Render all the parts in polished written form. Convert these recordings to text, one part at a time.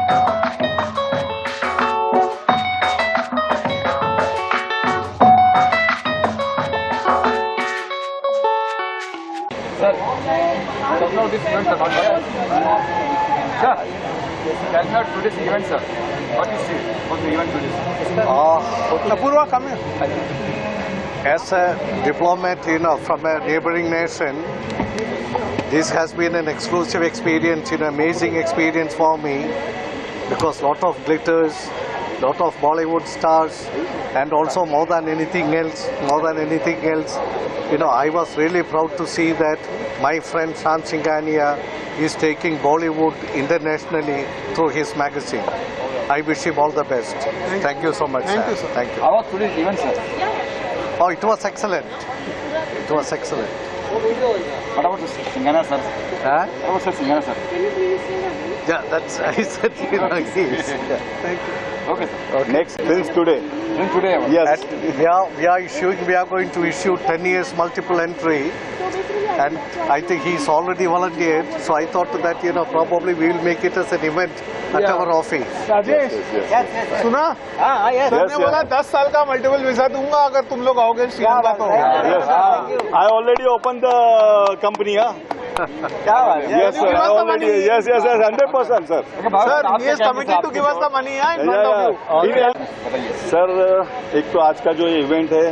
Sir, just now this event, sir, not sir. Tell me about today's event, sir. What you see on the event today? Apurva, come here. As a diplomat, from a neighboring nation, this has been an exclusive experience, amazing experience for me, because lot of glitters, lot of Bollywood stars, and also more than anything else, I was really proud to see that my friend Shyam Singhania is taking Bollywood internationally through his magazine. I wish him all the best. Thank you so much, Thank sir. you, sir. Thank you. How was today's event, sir? Oh, it was excellent. It was excellent. What about the Singhania, sir? Huh? What about Singhania, sir? Yeah, that's, I said, yes. Yeah. Thank you. Okay, sir. Okay. Next films today. Then today, Yes. We are going to issue 10 years multiple entry, and I think he's already volunteered. So I thought that probably we will make it as an event at our office. Rajesh सुना? Sir ने बोला 10 साल का multiple visa दूंगा अगर तुम लोग आओगे श्रीलंका तो। Yes. I already opened the company, huh? Yes, sir. I already. Yes, 100%, sir. Sir he is committed to give us the money in front of you. Sir एक तो आज का जो ये इवेंट है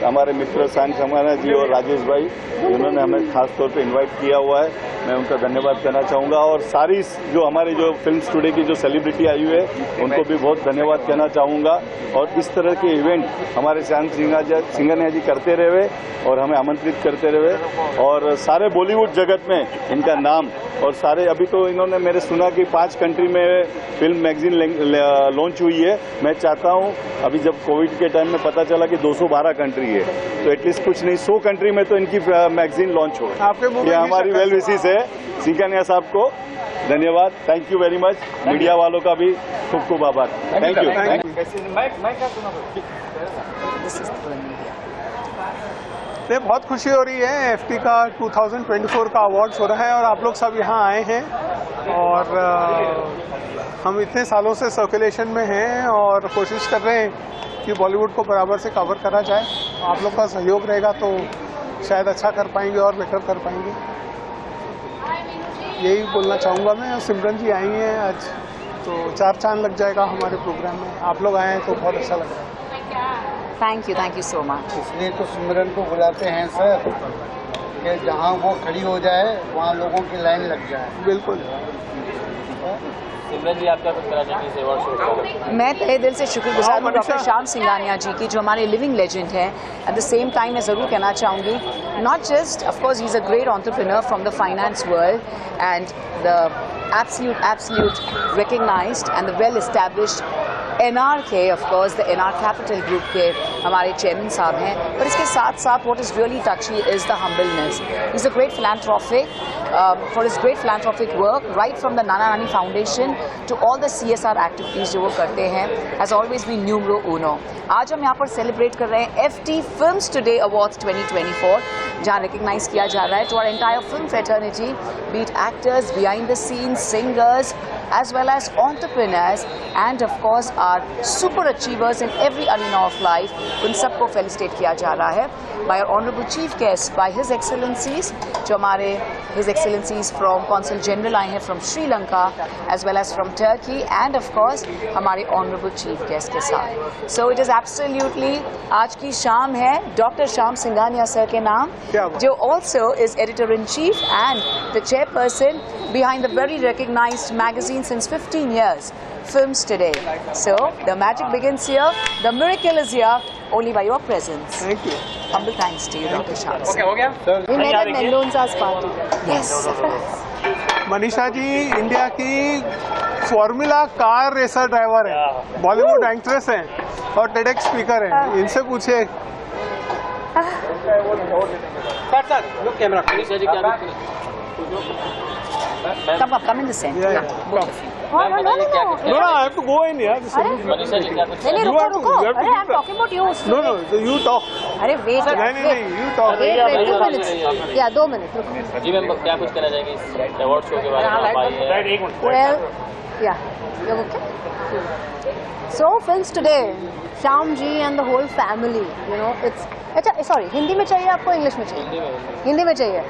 हमारे मित्र शाम सिंघानिया जी और राजेश भाई जिन्होंने हमें खास तौर पे इनवाइट किया हुआ है, मैं उनका धन्यवाद करना चाहूँगा। और सारी जो हमारी जो फिल्म्स टुडे की जो सेलिब्रिटी आई हुई है उनको भी बहुत धन्यवाद कहना चाहूँगा। और इस तरह के इवेंट हमारे शाम सिंघानिया जी करते रहे और हमें आमंत्रित करते रहे, और सारे बॉलीवुड जगत में इनका नाम, और सारे अभी तो इन्होंने मेरे सुना कि 5 कंट्री में फिल्म मैगजीन लॉन्च हुई है। मैं चाहता हूँ अभी जब कोविड के टाइम में पता चला कि 212 कंट्री है, तो एटलीस्ट कुछ नहीं 100 कंट्री में तो इनकी मैगजीन लॉन्च हो। ये हमारी वेल विशेस है। सिंघानिया साहब को धन्यवाद, thank you very much. Media वालों का भी खूब खूब आभार। Thank you. ये बहुत खुशी हो रही है। एफटी का 2024 का अवार्ड्स हो रहा है और आप लोग सब यहाँ आए हैं, और हम इतने सालों से सर्कुलेशन में हैं और कोशिश कर रहे हैं कि बॉलीवुड को बराबर से कवर करा जाए। आप लोग का सहयोग रहेगा तो शायद अच्छा कर पाएंगे और बेटर कर पाएंगे, यही बोलना चाहूँगा मैं। और सिमरन जी आई हैं आज, तो 4 चांद लग जाएगा हमारे प्रोग्राम में। आप लोग आए हैं तो बहुत अच्छा लग रहा है। Thank you so much. इसलिए तो सिमरन को बुलाते हैं सर, कि जहाँ वो खड़ी हो जाए वहाँ लोगों की लाइन लग जाए। बिल्कुल। सिमरन जी, आपका कुछ कहना चाहिए इस अवार्ड शो? मैं तहे दिल से शुक्रगुजार हूँ डॉक्टर श्याम सिंघानिया जी की, जो हमारे लिविंग लेजेंड हैं। एट द सेम टाइम मैं ज़रूर कहना चाहूँगी, not just of course he is a great entrepreneur from the finance world and the absolute recognized and the well established NRK, of course the NR Capital Group के हमारे chairman साहब हैं, पर इसके साथ साथ what is really touchy is the humbleness. He's a great philanthropic for his great philanthropic work, right from the Nana Nani Foundation to all the CSR activities जो वो करते हैं, has always been numero uno. आज हम यहाँ पर celebrate कर रहे हैं FT Films Today Awards 2024, जहाँ रिकग्नाइज किया जा रहा है to our entire film fraternity, be it actors, behind the scenes, singers, as well as entrepreneurs, and of course our super achievers in every arena of life. उन सबको felicitate किया जा रहा है by our honorable chief guest, by his excellencies, जो हमारे his excellencies from consul general आए हैं from Sri Lanka as well as from Turkey, and of course हमारे honorable chief guest के साथ. So it is absolutely आज की शाम है डॉक्टर श्याम सिंघानिया सर के नाम, जो also is editor in chief and the chairperson behind the very recognized magazine since 15 years, Films Today. So the magic begins here, the miracle is here only by your presence. Thank you. Humble thanks to you, Dr. Shah. Okay, हो गया? We met at Mendonsa's party. Yes. Manisha ji India की formula car racer driver है, Bollywood actress हैं और TEDx speaker हैं। इनसे पूछिए। Sir look camera. Manisha ji क्या Come in the center. Yeah. Both of you. No, I have to go in here. Manisha ji क्या कुछ? नहीं, You have to- रुको। you have to अरे, keep I'm talking about you. No, you talk. अरे wait. नहीं, you talk. Wait, 2 minutes. Yeah, 2 minutes. रुको। जी ma'am, क्या कुछ कहना चाहेंगे इस अवार्ड शो के बारे में? आप आई हैं। Well, Yeah. You're okay? So films today, Shyam ji and the whole family, you know, it's अच्छा सॉरी हिंदी में चाहिए आपको इंग्लिश में चाहिए हिंदी में चाहिए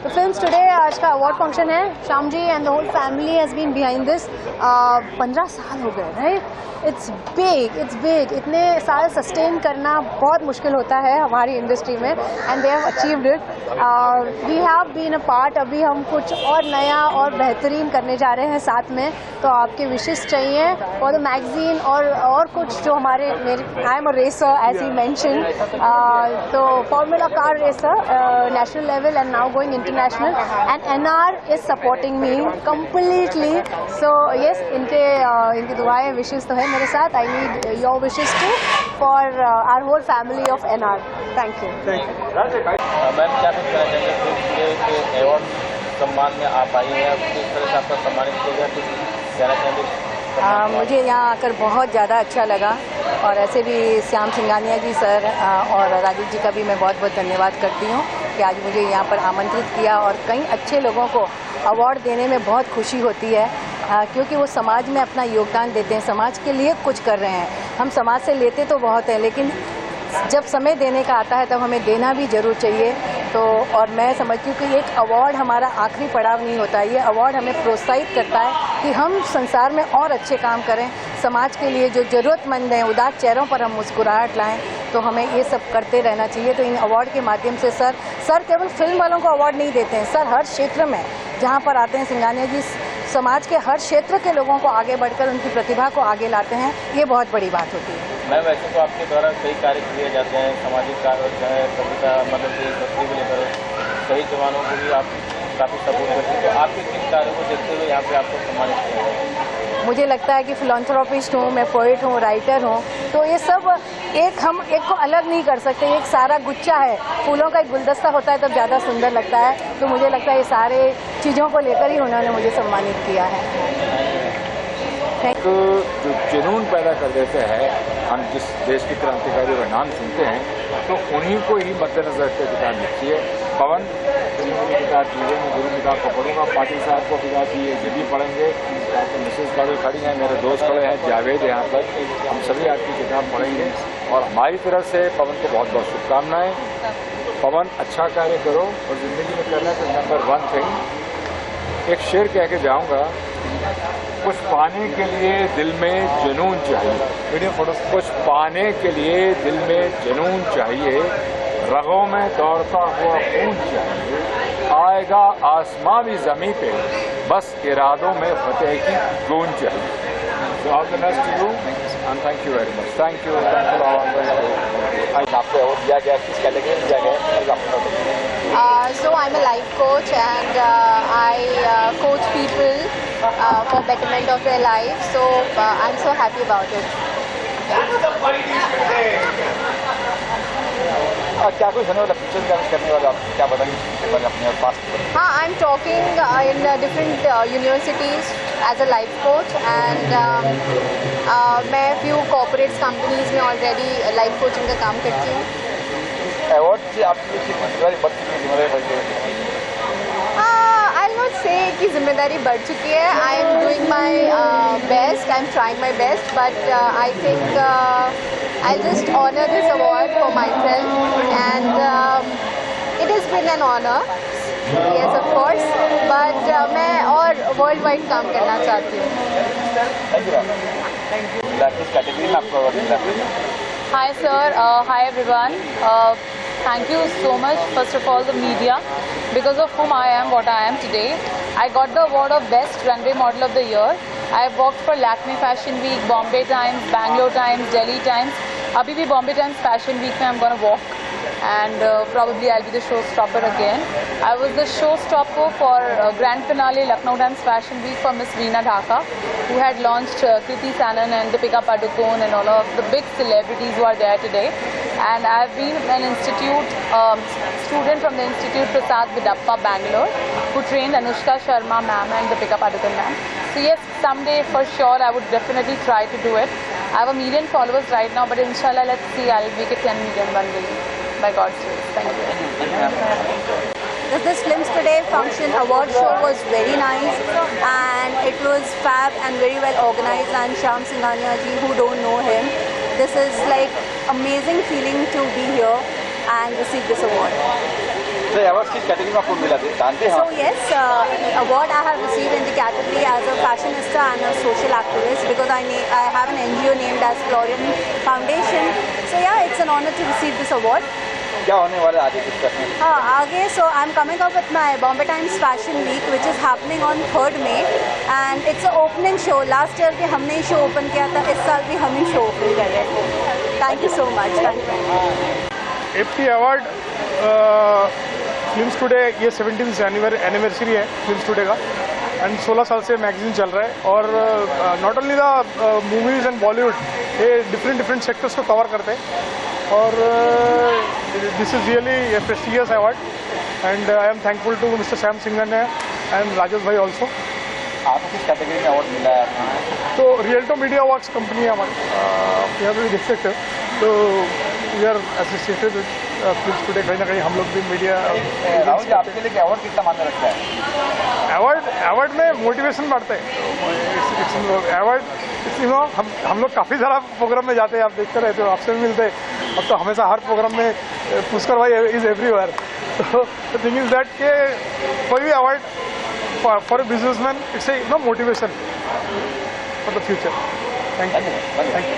तो फिल्म्स टुडे आज का अवार्ड फंक्शन है Shyam ji and the whole family has been behind this 15 साल हो गए राइट इट्स बिग इतने साल सस्टेन करना बहुत मुश्किल होता है हमारी इंडस्ट्री में and they have achieved it we have been a part अभी हम कुछ और नया और बेहतरीन करने जा रहे हैं साथ में तो आपके विशेष चाहिए फॉर द मैगजीन और कुछ जो हमारे I am a racer as he mention तो formula car racer national level and now going international and NR is supporting me completely so yes इनकी दुआएं विशेष तो है मेरे साथ I need your wishes too for our whole family of NR thank you ma'am क्या कुछ कहना चाहेंगे के अवार्ड सम्मान में आप आई हैं किस तरह से आपका सम्मानित किया गया कुछ कहना चाहेंगे मुझे यहाँ आकर बहुत ज़्यादा अच्छा लगा और ऐसे भी श्याम सिंघानिया जी सर और राजीव जी का भी मैं बहुत बहुत धन्यवाद करती हूँ कि आज मुझे यहाँ पर आमंत्रित किया और कई अच्छे लोगों को अवार्ड देने में बहुत खुशी होती है क्योंकि वो समाज में अपना योगदान देते हैं समाज के लिए कुछ कर रहे हैं हम समाज से लेते तो बहुत है लेकिन जब समय देने का आता है तब हमें देना भी जरूर चाहिए तो और मैं समझती हूँ कि एक अवार्ड हमारा आखिरी पड़ाव नहीं होता ये अवार्ड हमें प्रोत्साहित करता है कि हम संसार में और अच्छे काम करें समाज के लिए जो ज़रूरतमंद हैं उदास चेहरों पर हम मुस्कुराहट लाएं तो हमें ये सब करते रहना चाहिए तो इन अवार्ड के माध्यम से सर केवल फिल्म वालों को अवार्ड नहीं देते हैं सर हर क्षेत्र में जहाँ पर आते हैं सिंघानिया जी समाज के हर क्षेत्र के लोगों को आगे बढ़कर उनकी प्रतिभा को आगे लाते हैं ये बहुत बड़ी बात होती है मैं वैसे तो आपके द्वारा कई कार्य किए जाते हैं सामाजिक कार्य चाहे कविता मतलब की बस्ती को लेकर शहीद जवानों को भी आप काफ़ी सपोर्ट करते हैं तो आपके किन कार्यों को देखते हुए यहाँ पे आपको सम्मानित किया है मुझे लगता है कि फिलॉन्थ्रोपिस्ट हूँ मैं पोइट हूँ राइटर हूँ तो ये सब हम एक को अलग नहीं कर सकते एक सारा गुच्छा है फूलों का एक गुलदस्ता होता है तब ज़्यादा सुंदर लगता है तो मुझे लगता है ये सारे चीज़ों को लेकर ही उन्होंने मुझे सम्मानित किया है तो जो जुनून पैदा कर देते हैं हम जिस देश के क्रांतिकारियों का नाम सुनते हैं तो उन्हीं को ही मद्देनजर रखकर किताब लिखी है पवन की किताब कीजिए मैं गुरु किताब को पढ़ूंगा पाटिल साहब को किताब की ये भी पढ़ेंगे आपकी मिसेज खड़ी खड़ी हैं मेरे दोस्त खड़े हैं जावेद यहाँ पर हम सभी आपकी किताब पढ़ेंगे और हमारी तरफ से पवन को बहुत बहुत शुभकामनाएं पवन अच्छा कार्य करो और ज़िंदगी में करना तो नंबर 1 थिंग एक शेर कह के जाऊँगा कुछ पाने के लिए दिल में जुनून चाहिए कुछ पाने के लिए दिल में जुनून चाहिए रगों में दौड़ता हुआ खून चाहिए आएगा आसमां भी ज़मीं पे बस इरादों में फतेह की गूंज चाहिए So all the best to you and thank you very much. Thank you for all आज आपको अवार्ड दिया गया किस कैटेगरी में दिया गया So I'm a life coach and I coach people for betterment of their life. So I'm so happy about it. क्या कुछ होने वाला फ्यूचर का करने वाला आप क्या बताएंगे अपने पास हाँ I am talking in different universities as a life coach and मैं फ्यू कॉर्पोरेट्स कंपनीज में ऑलरेडी लाइफ कोचिंग का काम करती हूँ अवार्ड से आपकी जिम्मेदारी बढ़ चुकी है जिम्मेदारी बढ़ चुकी है आई विल नॉट से कि जिम्मेदारी बढ़ चुकी है I am doing my best I am trying my best but I think I'll just honor this award for myself and it has been an honor, yes of course, but मैं और world wide काम करना चाहती हूँ. किस category में आपको award मिला? Hi sir, hi everyone. Thank you so much first of all the media because of whom I am what I am today. I got the award of Best Runway Model of the Year. I have worked for Lakme Fashion Week, Bombay Times, Bangalore Times, Delhi Times. अभी भी Bombay Times Fashion Week में I'm gonna walk and probably I'll be the showstopper again. I was the showstopper for grand finale Lucknow Times Fashion Week for Miss Veena Dhaka, who had launched Kriti Sanon and Deepika Padukone and all of the big celebrities who are there today. And I've been an institute student from the Institute Prasad Vidappa, Bangalore, who trained Anushka Sharma ma'am and Deepika Padukone ma'am. So yes, someday for sure I would definitely try to do it. I have 1 million followers right now, but inshallah, let's see, I'll make it 10 million one day, by God's grace. Thank you. this Films Today function award show was very nice, and it was fab and very well organized. And Shyam Singhania ji, who don't know him, this is like amazing feeling to be here and receive this award. So award किस category में आपको मिला जानते हैं? So yes, award I have received in the category as a fashionista and a social activist, because I have an NGO named as Florian Foundation. So yeah, it's an honor to receive this award. क्या होने वाला है आगे कुछ करने? आगे so I'm coming up with my Bombay Times Fashion Week, which is happening on 3rd May, and it's an opening show. Last year भी हमने ही show open किया था, इस साल भी हम ही show open कर रहे हैं. Thank you so much. Thank you. FT award films today ये 17th एनिवर्सरी है फिल्म्स टुडे का, एंड 16 साल से मैगजीन चल रहा है. और not only the movies and Bollywood, ये डिफरेंट सेक्टर्स को कवर करते हैं. और this is really a prestigious award, and I am thankful to mister Shyam Singhania and Rajesh bhai also. आपको किस कैटेगरी में अवार्ड मिला है? तो रियल्टो मीडिया वर्क्स कंपनी है हमारी, यहाँ पे भी देख सकते हो. तो we are associated with films today. कहीं ना कहीं हम लोग भी मीडिया. राहुल जी, आपके लिए अवार्ड कितना मायने रखता है? अवार्ड में मोटिवेशन बढ़ता है. अवार्ड हम लोग काफ़ी सारा प्रोग्राम में जाते हैं, आप देखते रहते हो, आपसे भी मिलते हैं. अब तो हमेशा हर प्रोग्राम में पुष्कर भाई इज़ एवरीवेयर. तो द थिंग इज़ दैट के कोई भी award for a businessman it's a motivation for the future. Thank you.